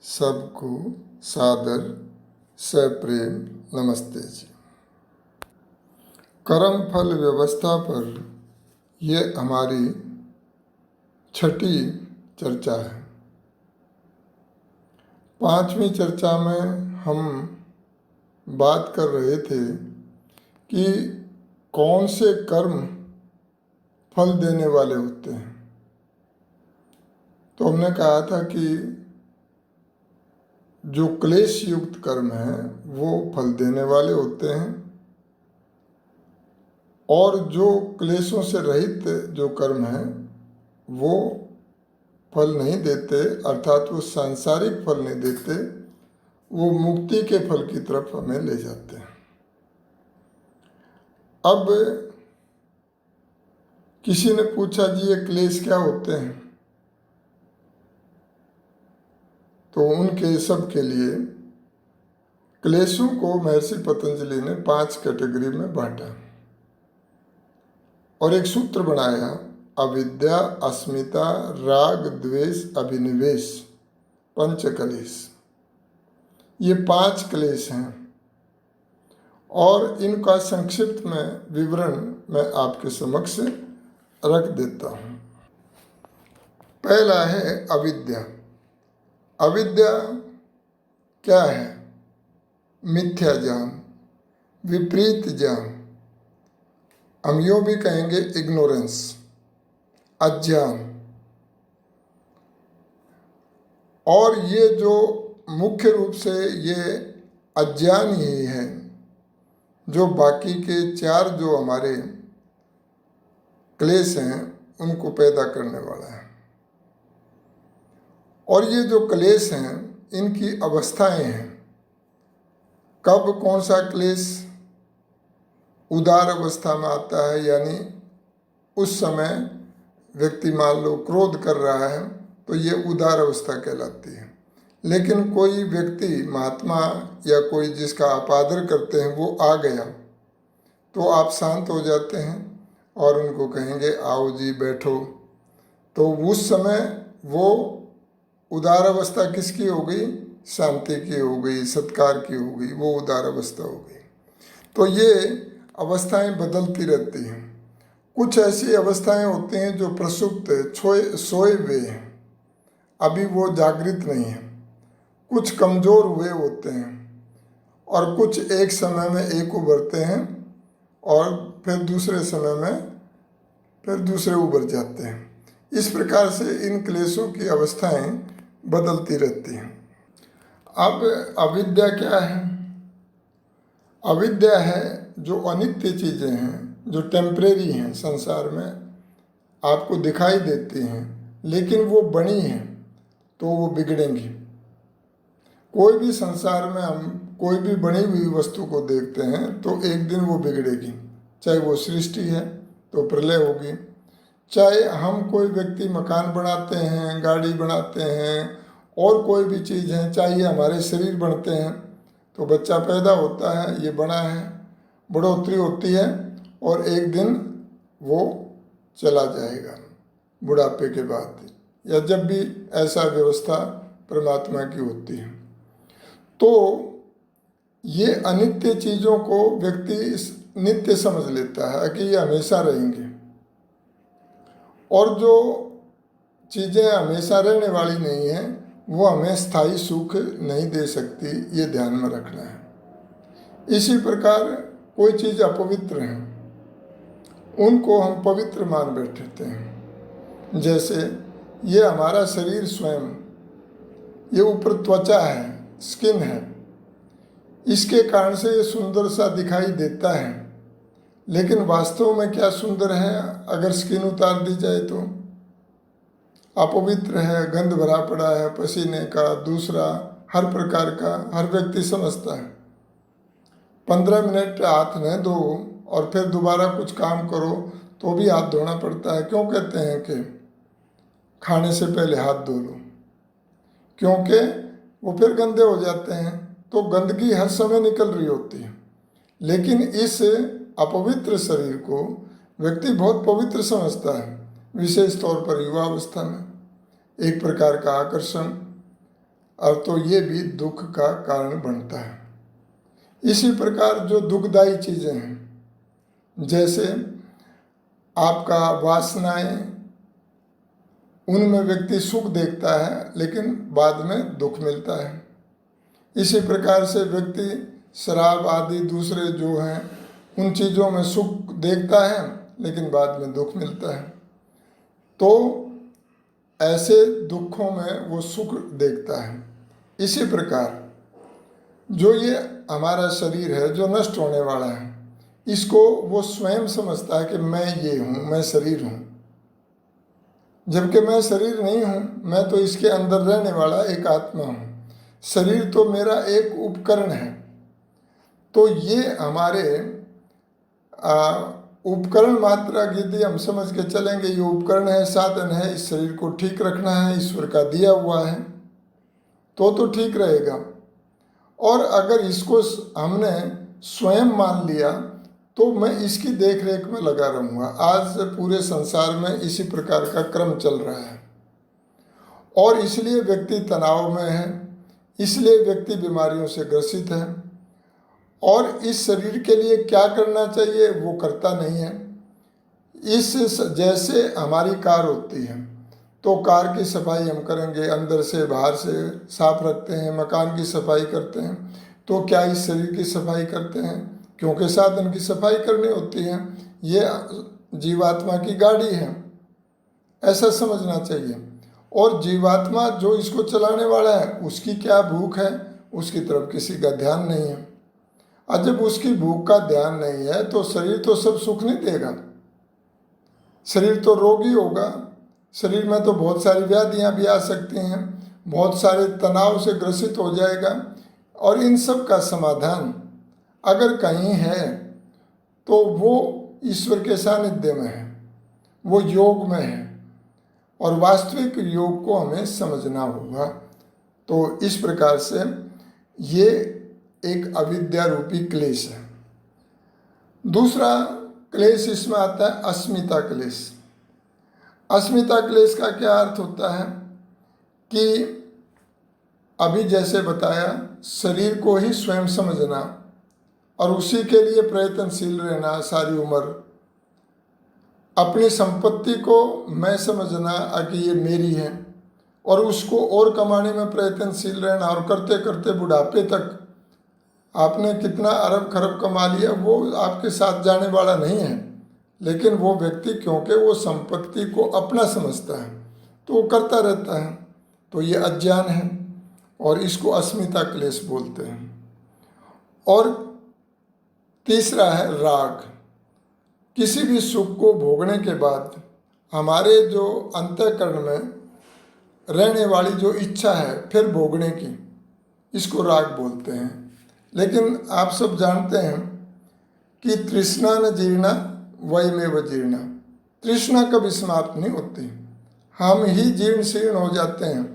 सबको सादर सप्रेम नमस्ते जी। कर्म फल व्यवस्था पर यह हमारी छठी चर्चा है। पांचवी चर्चा में हम बात कर रहे थे कि कौन से कर्म फल देने वाले होते हैं। तो हमने कहा था कि जो क्लेश युक्त कर्म हैं वो फल देने वाले होते हैं और जो क्लेशों से रहित जो कर्म हैं वो फल नहीं देते, अर्थात वो सांसारिक फल नहीं देते, वो मुक्ति के फल की तरफ हमें ले जाते हैं। अब किसी ने पूछा जी ये क्लेश क्या होते हैं, तो उनके सब के लिए क्लेशों को महर्षि पतंजलि ने 5 कैटेगरी में बांटा और एक सूत्र बनाया, अविद्या, अस्मिता, राग, द्वेष, अभिनिवेश, 5 क्लेश। ये 5 क्लेश हैं और इनका संक्षिप्त में विवरण मैं आपके समक्ष रख देता हूँ। पहला है अविद्या। अविद्या क्या है? मिथ्या ज्ञान, विपरीत ज्ञान, हम यूँ भी कहेंगे इग्नोरेंस, अज्ञान। और ये जो मुख्य रूप से ये अज्ञान ही है जो बाकी के 4 जो हमारे क्लेश हैं उनको पैदा करने वाला है। और ये जो क्लेश हैं इनकी अवस्थाएं हैं। कब कौन सा क्लेश उदार अवस्था में आता है, यानी उस समय व्यक्ति मान लो क्रोध कर रहा है तो ये उदार अवस्था कहलाती है। लेकिन कोई व्यक्ति महात्मा या कोई जिसका आप आदर करते हैं वो आ गया तो आप शांत हो जाते हैं और उनको कहेंगे आओ जी बैठो, तो उस समय वो उदार अवस्था किसकी हो गई? शांति की हो गई, सत्कार की हो गई, वो उदार अवस्था हो गई। तो ये अवस्थाएं बदलती रहती हैं। कुछ ऐसी अवस्थाएं होती हैं जो प्रसुप्त सोए हुए हैं, अभी वो जागृत नहीं है। कुछ कमज़ोर हुए होते हैं और कुछ एक समय में एक उभरते हैं और फिर दूसरे समय में फिर दूसरे उभर जाते हैं। इस प्रकार से इन क्लेशों की अवस्थाएं बदलती रहती हैं। अब अविद्या क्या है? अविद्या है जो अनित्य चीज़ें हैं, जो टेम्परेरी हैं, संसार में आपको दिखाई देती हैं लेकिन वो बनी हैं तो वो बिगड़ेंगी। कोई भी संसार में हम कोई भी बनी हुई वस्तु को देखते हैं तो एक दिन वो बिगड़ेगी। चाहे वो सृष्टि है तो प्रलय होगी, चाहे हम कोई व्यक्ति मकान बनाते हैं, गाड़ी बनाते हैं और कोई भी चीज़ है, चाहे हमारे शरीर बनते हैं तो बच्चा पैदा होता है, ये बना है, बढ़ोतरी होती है और एक दिन वो चला जाएगा बुढ़ापे के बाद या जब भी ऐसा व्यवस्था परमात्मा की होती है। तो ये अनित्य चीज़ों को व्यक्ति नित्य समझ लेता है कि ये हमेशा रहेंगे, और जो चीज़ें हमेशा रहने वाली नहीं हैं वो हमें स्थायी सुख नहीं दे सकती, ये ध्यान में रखना है। इसी प्रकार कोई चीज़ अपवित्र है उनको हम पवित्र मान बैठते हैं। जैसे ये हमारा शरीर स्वयं, ये ऊपर त्वचा है, स्किन है, इसके कारण से ये सुंदर सा दिखाई देता है, लेकिन वास्तव में क्या सुंदर है अगर स्किन उतार दी जाए तो? अपवित्र है, गंध भरा पड़ा है पसीने का, दूसरा हर प्रकार का, हर व्यक्ति समझता है। 15 मिनट हाथ न धो और फिर दोबारा कुछ काम करो तो भी हाथ धोना पड़ता है। क्यों कहते हैं कि खाने से पहले हाथ धो लो? क्योंकि वो फिर गंदे हो जाते हैं। तो गंदगी हर समय निकल रही होती है, लेकिन इस अपवित्र शरीर को व्यक्ति बहुत पवित्र समझता है, विशेष तौर पर युवावस्था में। एक प्रकार का आकर्षण और तो ये भी दुख का कारण बनता है। इसी प्रकार जो दुखदायी चीज़ें हैं, जैसे आपका वासनाएं, उनमें व्यक्ति सुख देखता है लेकिन बाद में दुख मिलता है। इसी प्रकार से व्यक्ति शराब आदि दूसरे जो हैं उन चीज़ों में सुख देखता है लेकिन बाद में दुख मिलता है। तो ऐसे दुखों में वो सुख देखता है। इसी प्रकार जो ये हमारा शरीर है जो नष्ट होने वाला है, इसको वो स्वयं समझता है कि मैं ये हूँ, मैं शरीर हूँ, जबकि मैं शरीर नहीं हूँ। मैं तो इसके अंदर रहने वाला एक आत्मा हूँ। शरीर तो मेरा एक उपकरण है। तो ये हमारे उपकरण मात्रा यदि हम समझ के चलेंगे, ये उपकरण है, साधन है, इस शरीर को ठीक रखना है, ईश्वर का दिया हुआ है, तो ठीक रहेगा। और अगर इसको हमने स्वयं मान लिया तो मैं इसकी देख रेख में लगा रहूँगा। आज पूरे संसार में इसी प्रकार का क्रम चल रहा है और इसलिए व्यक्ति तनाव में है, इसलिए व्यक्ति बीमारियों से ग्रसित है और इस शरीर के लिए क्या करना चाहिए वो करता नहीं है। इस जैसे हमारी कार होती है तो कार की सफाई हम करेंगे, अंदर से बाहर से साफ रखते हैं, मकान की सफाई करते हैं, तो क्या इस शरीर की सफाई करते हैं? क्योंकि साधन की सफाई करनी होती है। ये जीवात्मा की गाड़ी है, ऐसा समझना चाहिए। और जीवात्मा जो इसको चलाने वाला है उसकी क्या भूख है, उसकी तरफ किसी का ध्यान नहीं है। और जब उसकी भूख का ध्यान नहीं है तो शरीर तो सब सुख नहीं देगा, शरीर तो रोगी होगा। शरीर में तो बहुत सारी व्याधियाँ भी आ सकती हैं, बहुत सारे तनाव से ग्रसित हो जाएगा। और इन सब का समाधान अगर कहीं है तो वो ईश्वर के सानिध्य में है, वो योग में है और वास्तविक योग को हमें समझना होगा। तो इस प्रकार से ये एक अविद्या रूपी क्लेश है। दूसरा क्लेश इसमें आता है अस्मिता क्लेश। अस्मिता क्लेश का क्या अर्थ होता है कि अभी जैसे बताया, शरीर को ही स्वयं समझना और उसी के लिए प्रयत्नशील रहना सारी उम्र, अपनी संपत्ति को मैं समझना कि ये मेरी है और उसको और कमाने में प्रयत्नशील रहना और करते करते बुढ़ापे तक आपने कितना अरब खरब कमा लिया वो आपके साथ जाने वाला नहीं है। लेकिन वो व्यक्ति क्योंकि वो संपत्ति को अपना समझता है तो वो करता रहता है, तो ये अज्ञान है और इसको अस्मिता क्लेश बोलते हैं। और तीसरा है राग। किसी भी सुख को भोगने के बाद हमारे जो अंतःकरण में रहने वाली जो इच्छा है फिर भोगने की, इसको राग बोलते हैं। लेकिन आप सब जानते हैं कि तृष्णा न जीर्णा वयमेव जीर्णा, तृष्णा कभी समाप्त नहीं होती, हम ही जीर्ण शीर्ण हो जाते हैं।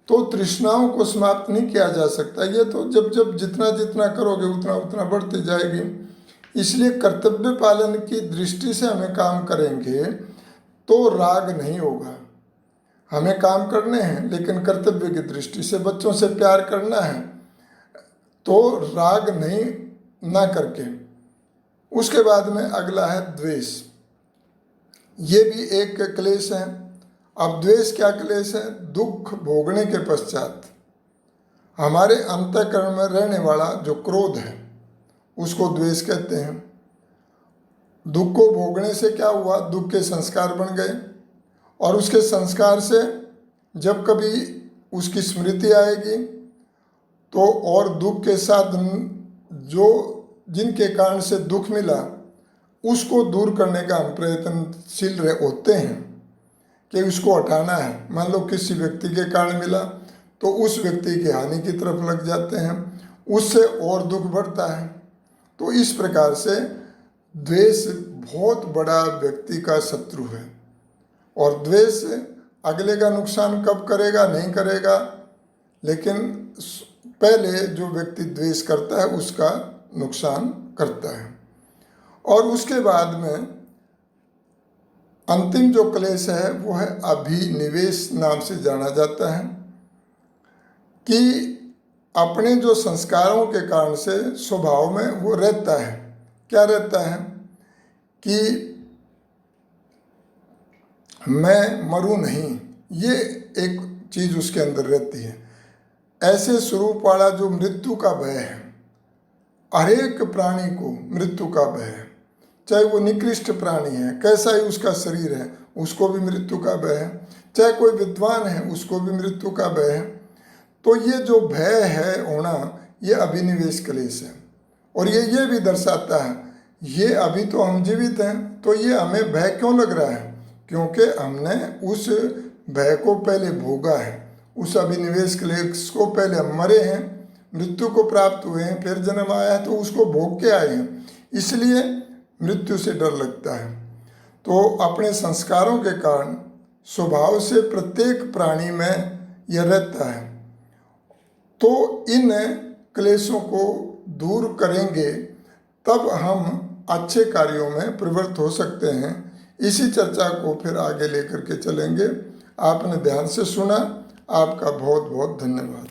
तो तृष्णाओं को समाप्त नहीं किया जा सकता, ये तो जब जब जितना जितना करोगे उतना उतना बढ़ती जाएगी। इसलिए कर्तव्य पालन की दृष्टि से हमें काम करेंगे तो राग नहीं होगा। हमें काम करने हैं लेकिन कर्तव्य की दृष्टि से बच्चों से प्यार करना है तो राग नहीं ना करके। उसके बाद में अगला है द्वेष। ये भी एक क्लेश है। अब द्वेष क्या क्लेश है? दुख भोगने के पश्चात हमारे अंतःकरण में रहने वाला जो क्रोध है उसको द्वेष कहते हैं। दुख को भोगने से क्या हुआ? दुख के संस्कार बन गए और उसके संस्कार से जब कभी उसकी स्मृति आएगी तो और दुख के साथ जो जिनके कारण से दुख मिला उसको दूर करने का हम प्रयत्नशील होते हैं कि उसको हटाना है। मान लो किसी व्यक्ति के कारण मिला तो उस व्यक्ति की हानि की तरफ लग जाते हैं, उससे और दुख बढ़ता है। तो इस प्रकार से द्वेष बहुत बड़ा व्यक्ति का शत्रु है और द्वेष अगले का नुकसान कब करेगा नहीं करेगा, लेकिन पहले जो व्यक्ति द्वेष करता है उसका नुकसान करता है। और उसके बाद में अंतिम जो क्लेश है वो है अभिनिवेश नाम से जाना जाता है। कि अपने जो संस्कारों के कारण से स्वभाव में वो रहता है। क्या रहता है कि मैं मरूं नहीं, ये एक चीज़ उसके अंदर रहती है। ऐसे स्वरूप वाला जो मृत्यु का भय है, हर एक प्राणी को मृत्यु का भय है, चाहे वो निकृष्ट प्राणी है, कैसा ही उसका शरीर है, उसको भी मृत्यु का भय है, चाहे कोई विद्वान है उसको भी मृत्यु का भय है। तो ये जो भय है होना, ये अभिनिवेश क्लेश है। और ये भी दर्शाता है, ये अभी तो हम जीवित हैं, तो ये हमें भय क्यों लग रहा है? क्योंकि हमने उस भय को पहले भोगा है, उस अभिनिवेश क्लेश को पहले हम मरे हैं, मृत्यु को प्राप्त हुए हैं, फिर जन्म आया है तो उसको भोग के आए हैं, इसलिए मृत्यु से डर लगता है। तो अपने संस्कारों के कारण स्वभाव से प्रत्येक प्राणी में यह रहता है। तो इन क्लेशों को दूर करेंगे तब हम अच्छे कार्यों में प्रवृत्त हो सकते हैं। इसी चर्चा को फिर आगे लेकर के चलेंगे। आपने ध्यान से सुना, आपका बहुत बहुत धन्यवाद।